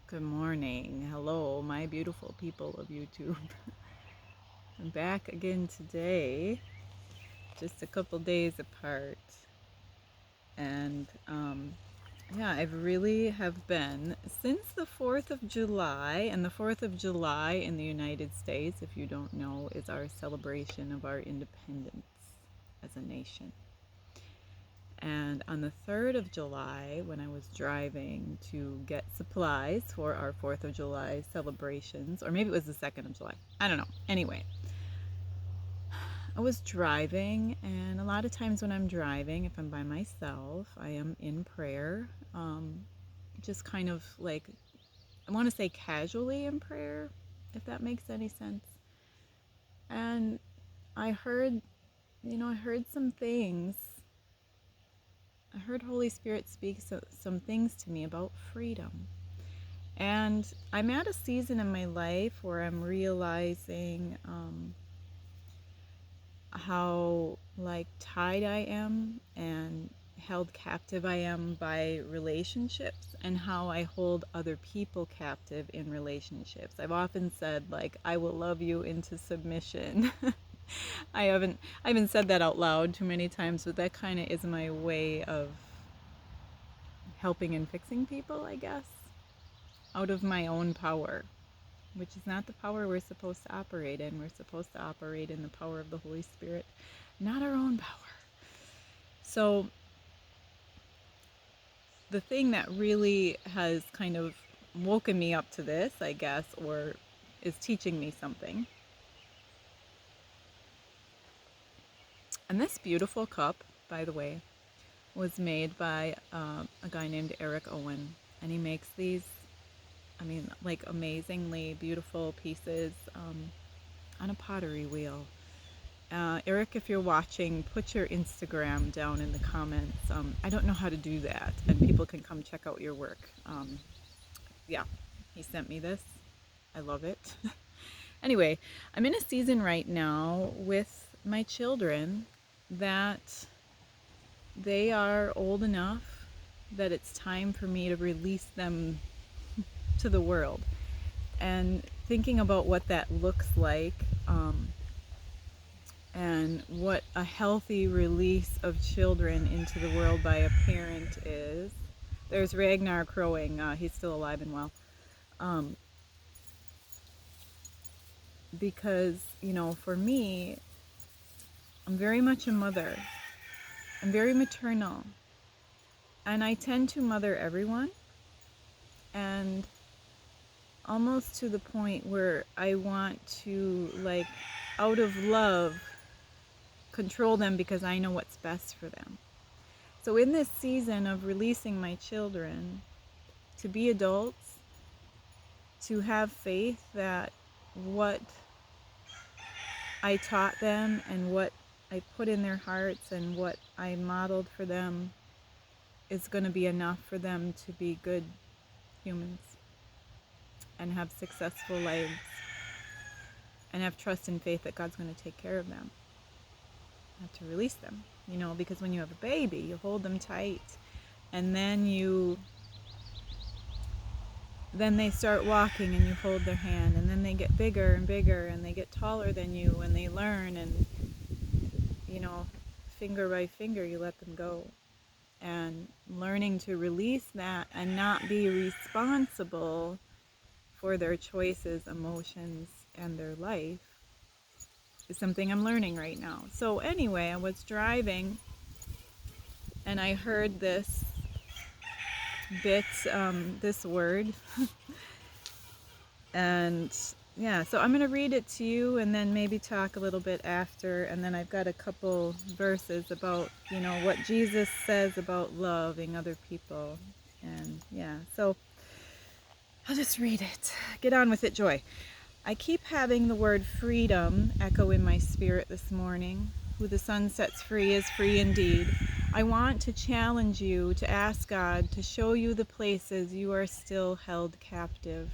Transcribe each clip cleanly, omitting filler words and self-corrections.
Good morning. Hello, my beautiful people of YouTube. I'm back again today, just a couple days apart. And yeah, I've really have been since the 4th of July. And the 4th of July in the United States, if you don't know, is our celebration of our independence as a nation. And on the 3rd of July, when I was driving to get supplies for our 4th of July celebrations, or maybe it was the 2nd of July, I don't know. Anyway, I was driving, and a lot of times when I'm driving, if I'm by myself, I am in prayer. Just kind of like, I want to say casually in prayer, if that makes any sense. And I heard, I heard some things. I heard Holy Spirit speak some things to me about freedom. And I'm at a season in my life where I'm realizing how like tied I am and held captive I am by relationships, and how I hold other people captive in relationships. I've often said, like, I will love you into submission. I haven't said that out loud too many times, but that kind of is my way of helping and fixing people, I guess, out of my own power, which is not the power we're supposed to operate in. We're supposed to operate in the power of the Holy Spirit, not our own power. So the thing that really has kind of woken me up to this, I guess, or is teaching me something. And this beautiful cup, by the way, was made by a guy named Eric Owen. And he makes these, like amazingly beautiful pieces on a pottery wheel. Eric, if you're watching, put your Instagram down in the comments. I don't know how to do that, and people can come check out your work. Yeah, he sent me this. I love it. Anyway, I'm in a season right now with my children that they are old enough that it's time for me to release them to the world. And thinking about what that looks like, and what a healthy release of children into the world by a parent is. There's Ragnar crowing. He's still alive and well. Because, for me, I'm very much a mother. I'm very maternal. And I tend to mother everyone. And almost to the point where I want to, like, out of love, control them because I know what's best for them. So in this season of releasing my children to be adults, to have faith that what I taught them and what I put in their hearts and what I modeled for them is going to be enough for them to be good humans and have successful lives and have trust and faith that God's going to take care of them. I have to release them, because when you have a baby, you hold them tight, and then they start walking and you hold their hand, and then they get bigger and bigger and they get taller than you, and they learn, and finger by finger you let them go. And learning to release that and not be responsible for their choices, emotions, and their life is something I'm learning right now. So anyway, I was driving and I heard this bit, this word. And yeah, so I'm going to read it to you and then maybe talk a little bit after. And then I've got a couple verses about, what Jesus says about loving other people. And yeah, so I'll just read it. Get on with it, Joy. I keep having the word freedom echo in my spirit this morning. Who the sun sets free is free indeed. I want to challenge you to ask God to show you the places you are still held captive,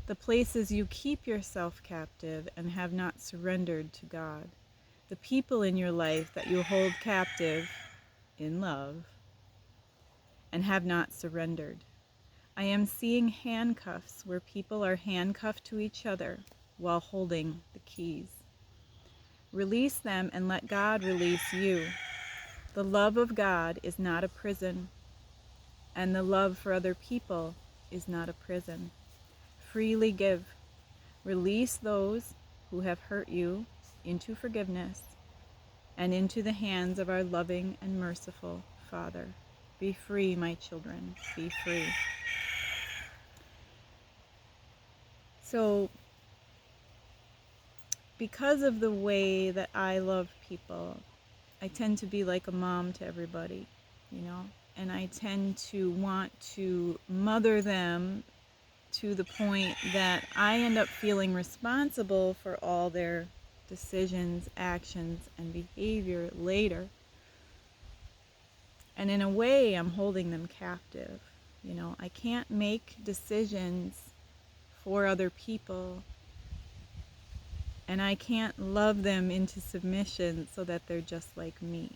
the places you keep yourself captive and have not surrendered to God, the people in your life that you hold captive in love and have not surrendered. I am seeing handcuffs where people are handcuffed to each other while holding the keys. Release them and let God release you. The love of God is not a prison, and the love for other people is not a prison. Freely give. Release those who have hurt you into forgiveness and into the hands of our loving and merciful Father. Be free, my children. Be free. So, because of the way that I love people, I tend to be like a mom to everybody, and I tend to want to mother them to the point that I end up feeling responsible for all their decisions, actions, and behavior later. And in a way, I'm holding them captive. I can't make decisions for other people, and I can't love them into submission so that they're just like me.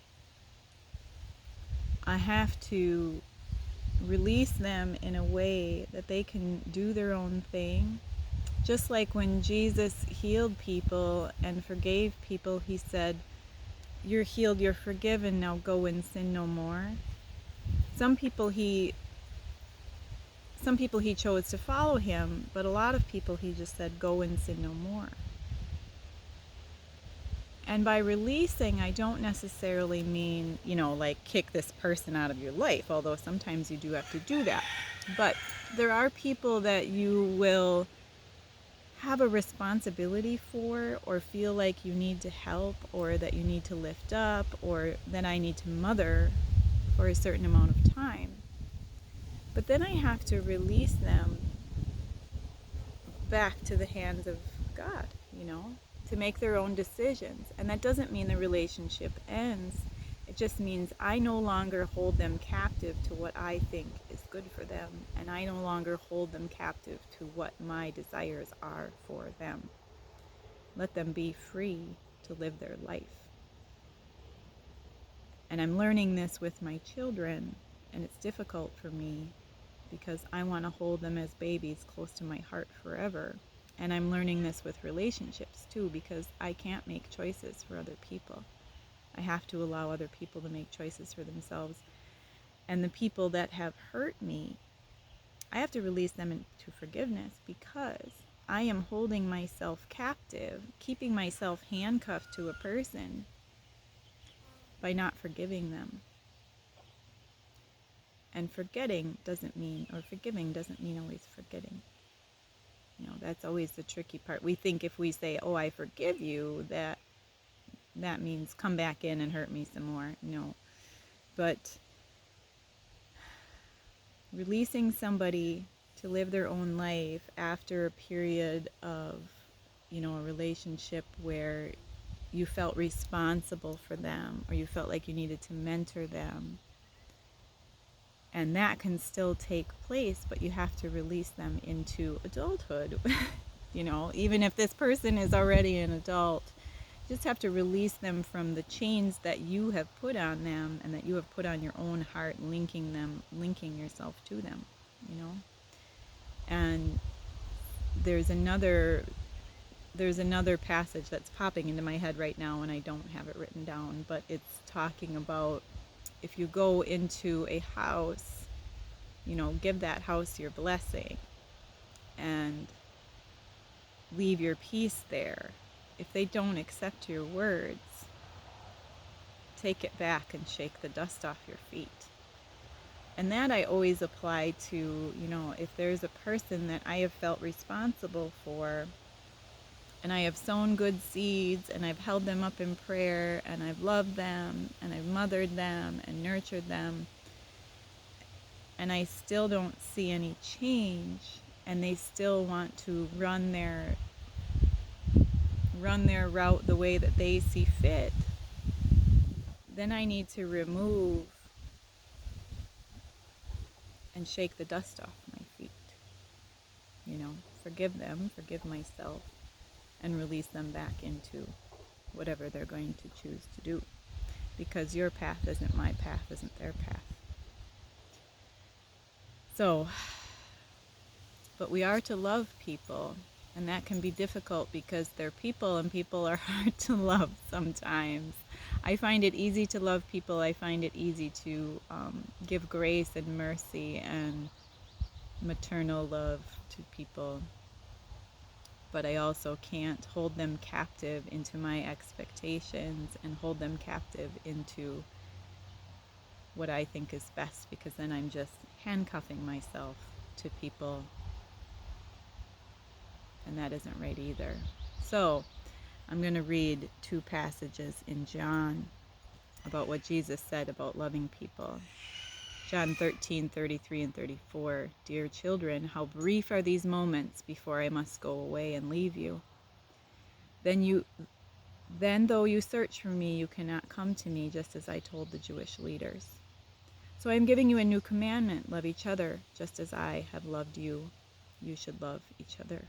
I have to release them in a way that they can do their own thing. Just like when Jesus healed people and forgave people, he said, "You're healed, you're forgiven, now go and sin no more." Some people he chose to follow him, but a lot of people he just said, "Go and sin no more." And by releasing, I don't necessarily mean, like kick this person out of your life, although sometimes you do have to do that. But there are people that you will have a responsibility for, or feel like you need to help, or that you need to lift up, or that I need to mother for a certain amount of time. But then I have to release them back to the hands of God, to make their own decisions. And that doesn't mean the relationship ends. It just means I no longer hold them captive to what I think is good for them, and I no longer hold them captive to what my desires are for them. Let them be free to live their life. And I'm learning this with my children, and it's difficult for me because I want to hold them as babies close to my heart forever. And I'm learning this with relationships too, because I can't make choices for other people. I have to allow other people to make choices for themselves. And the people that have hurt me, I have to release them into forgiveness, because I am holding myself captive, keeping myself handcuffed to a person by not forgiving them. And forgiving doesn't mean always forgetting. That's always the tricky part. We think if we say, "Oh, I forgive you," that means come back in and hurt me some more. No. But releasing somebody to live their own life after a period of, a relationship where you felt responsible for them, or you felt like you needed to mentor them, and that can still take place, but you have to release them into adulthood. Even if this person is already an adult, you just have to release them from the chains that you have put on them and that you have put on your own heart, linking yourself to them, And there's another passage that's popping into my head right now, and I don't have it written down, but it's talking about if you go into a house, give that house your blessing and leave your peace there. If they don't accept your words, take it back and shake the dust off your feet. And that I always apply to, if there's a person that I have felt responsible for, and I have sown good seeds, and I've held them up in prayer, and I've loved them, and I've mothered them and nurtured them, and I still don't see any change, and they still want to run their route the way that they see fit, then I need to remove and shake the dust off my feet. Forgive them, forgive myself, and release them back into whatever they're going to choose to do. Because your path isn't my path, isn't their path. So, But we are to love people, and that can be difficult because they're people and people are hard to love sometimes. I find it easy to love people. I find it easy to give grace and mercy and maternal love to people. But I also can't hold them captive into my expectations and hold them captive into what I think is best, because then I'm just handcuffing myself to people, and that isn't right either. So I'm going to read 2 passages in John about what Jesus said about loving people. John 13:33 and 34. Dear children, how brief are these moments before I must go away and leave you. Then though you search for me, you cannot come to me, just as I told the Jewish leaders. So I am giving you a new commandment: love each other, just as I have loved you. You should love each other.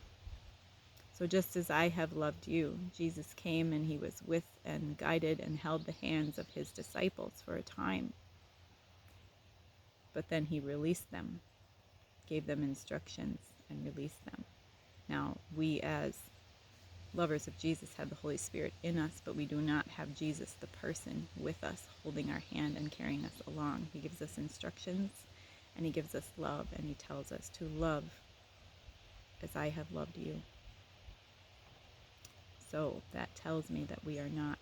So just as I have loved you, Jesus came and he was with and guided and held the hands of his disciples for a time. But then he released them, gave them instructions, and released them. Now, we as lovers of Jesus have the Holy Spirit in us, but we do not have Jesus, the person, with us, holding our hand and carrying us along. He gives us instructions, and he gives us love, and he tells us to love as I have loved you. So that tells me that we are not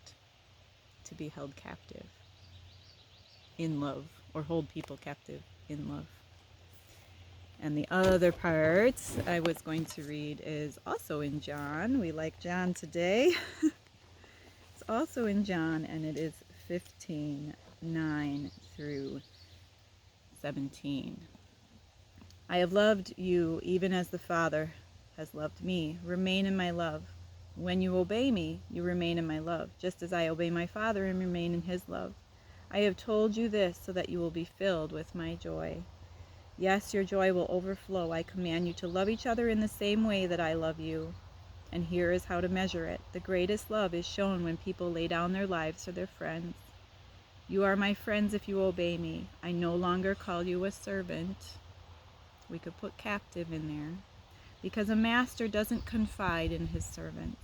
to be held captive in love, or hold people captive in love. And the other part I was going to read is also in John. We like John today. It's also in John, and it is 15:9 through 17. I have loved you even as the Father has loved me. Remain in my love. When you obey me, you remain in my love, just as I obey my Father and remain in his love. I have told you this so that you will be filled with my joy. Yes, your joy will overflow. I command you to love each other in the same way that I love you. And here is how to measure it. The greatest love is shown when people lay down their lives for their friends. You are my friends if you obey me. I no longer call you a servant. We could put captive in there, because a master doesn't confide in his servants.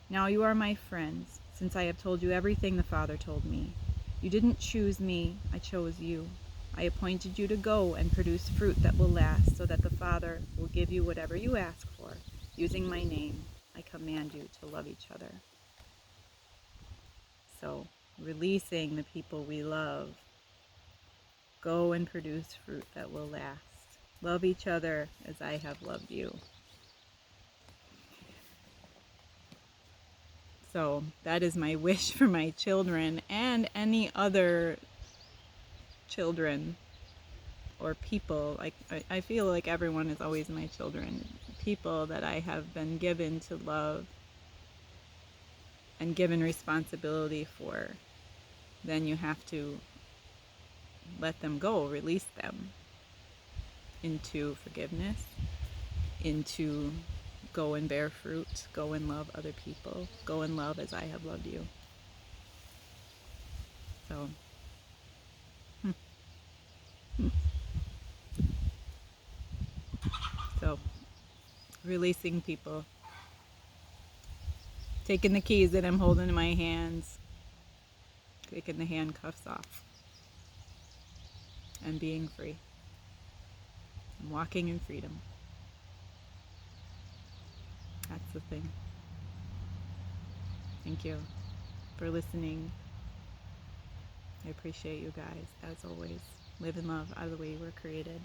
Now you are my friends, since I have told you everything the Father told me. You didn't choose me, I chose you. I appointed you to go and produce fruit that will last, so that the Father will give you whatever you ask for. Using my name, I command you to love each other. So, releasing the people we love. Go and produce fruit that will last. Love each other as I have loved you. So that is my wish for my children and any other children or people. Like I feel like everyone is always my children. People that I have been given to love and given responsibility for. Then you have to let them go, release them into forgiveness, into go and bear fruit, go and love other people, go and love as I have loved you. So, so releasing people, taking the keys that I'm holding in my hands, taking the handcuffs off, and being free, and walking in freedom. That's the thing. Thank you for listening. I appreciate you guys, as always. Live in love out of the way you were created.